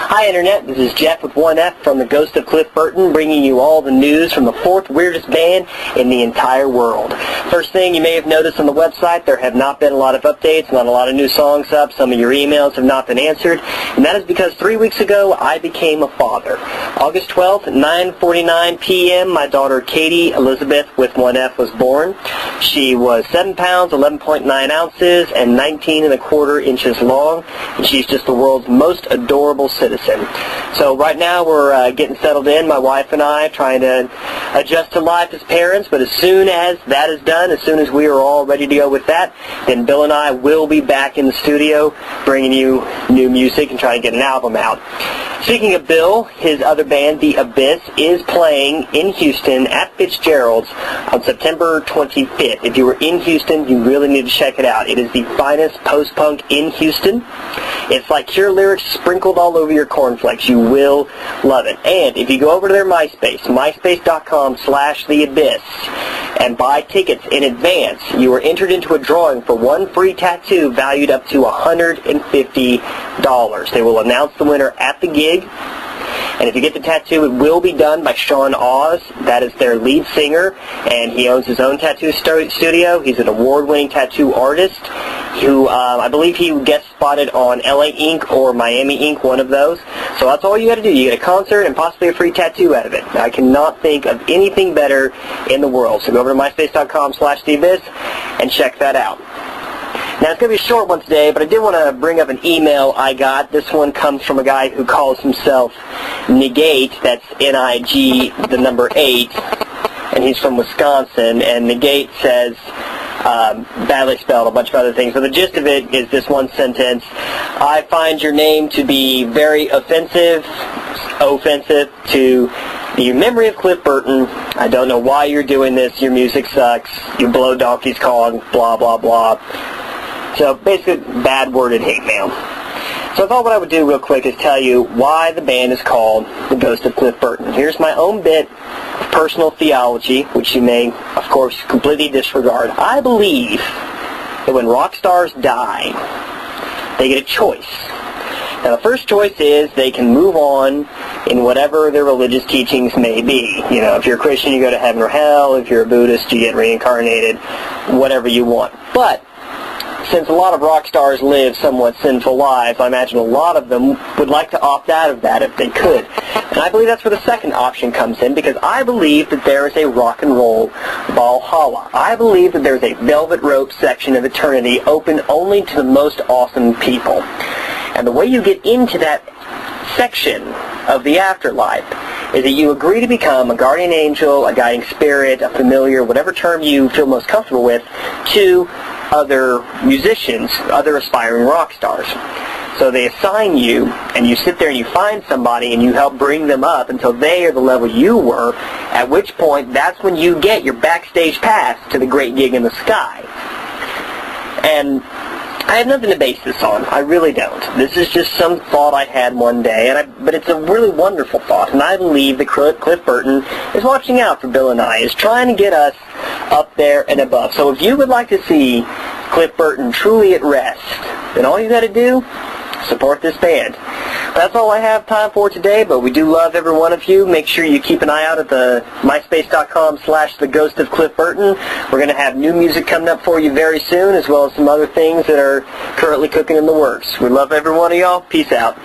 Hi Internet, this is Jeff with 1F from the Ghost of Cliff Burton, bringing you all the news from the fourth weirdest band in the entire world. First thing you may have noticed on the website, there have not been a lot of updates, not a lot of new songs up, some of your emails have not been answered, and that is because 3 weeks ago I became a father. August 12th, 9:49 p.m., my daughter Katie Elizabeth with 1F was born. She was 7 pounds, 11.9 ounces, and 19¼ inches long, and she's just the world's most adorable citizen. So right now we're getting settled in, my wife and I, trying to adjust to life as parents, but as soon as that is done, as soon as we are all ready to go with that, then Bill and I will be back in the studio bringing you new music and trying to get an album out. Speaking of Bill, his other band, The Abyss, is playing in Houston at Fitzgerald's on September 25th. If you were in Houston, you really need to check it out. It is the finest post-punk in Houston. It's like Cure lyrics sprinkled all over your cornflakes. You will love it. And if you go over to their MySpace, myspace.com/theabyss, and buy tickets in advance, you are entered into a drawing for one free tattoo valued up to $150. They will announce the winner at the gig. And if you get the tattoo, it will be done by Sean Oz. That is their lead singer, and he owns his own tattoo studio. He's an award-winning tattoo artist who I believe he guest spotted on LA Ink or Miami Ink, one of those. So that's all you got to do. You get a concert and possibly a free tattoo out of it. I cannot think of anything better in the world. So go over to myspace.com/theabyss and check that out. Now, it's going to be a short one today, but I did want to bring up an email I got. This one comes from a guy who calls himself Negate. That's N-I-G, the number 8, and he's from Wisconsin. And Negate says, badly spelled, a bunch of other things. But the gist of it is this one sentence: I find your name to be very offensive to the memory of Cliff Burton. I don't know why you're doing this. Your music sucks. You blow donkeys calling, blah, blah, blah. So basically, bad-worded hate mail. So I thought what I would do real quick is tell you why the band is called the Ghost of Cliff Burton. Here's my own bit of personal theology, which you may, of course, completely disregard. I believe that when rock stars die, they get a choice. Now, the first choice is they can move on in whatever their religious teachings may be. You know, if you're a Christian, you go to heaven or hell. If you're a Buddhist, you get reincarnated, whatever you want. But since a lot of rock stars live somewhat sinful lives, I imagine a lot of them would like to opt out of that if they could. And I believe that's where the second option comes in, because I believe that there is a rock and roll Valhalla. I believe that there's a velvet rope section of eternity open only to the most awesome people. And the way you get into that section of the afterlife is that you agree to become a guardian angel, a guiding spirit, a familiar, whatever term you feel most comfortable with, to other musicians, other aspiring rock stars. So they assign you, and you sit there and you find somebody and you help bring them up until they are the level you were, at which point that's when you get your backstage pass to the great gig in the sky. And I have nothing to base this on. I really don't. This is just some thought I had one day, but it's a really wonderful thought, and I believe that Cliff Burton is watching out for Bill and I, is trying to get us up there and above. So if you would like to see Cliff Burton truly at rest, then all you got to do, support this band. That's all I have time for today, but we do love every one of you. Make sure you keep an eye out at the myspace.com/theghostof Cliff Burton. We're going to have new music coming up for you very soon, as well as some other things that are currently cooking in the works. We love every one of y'all. Peace out.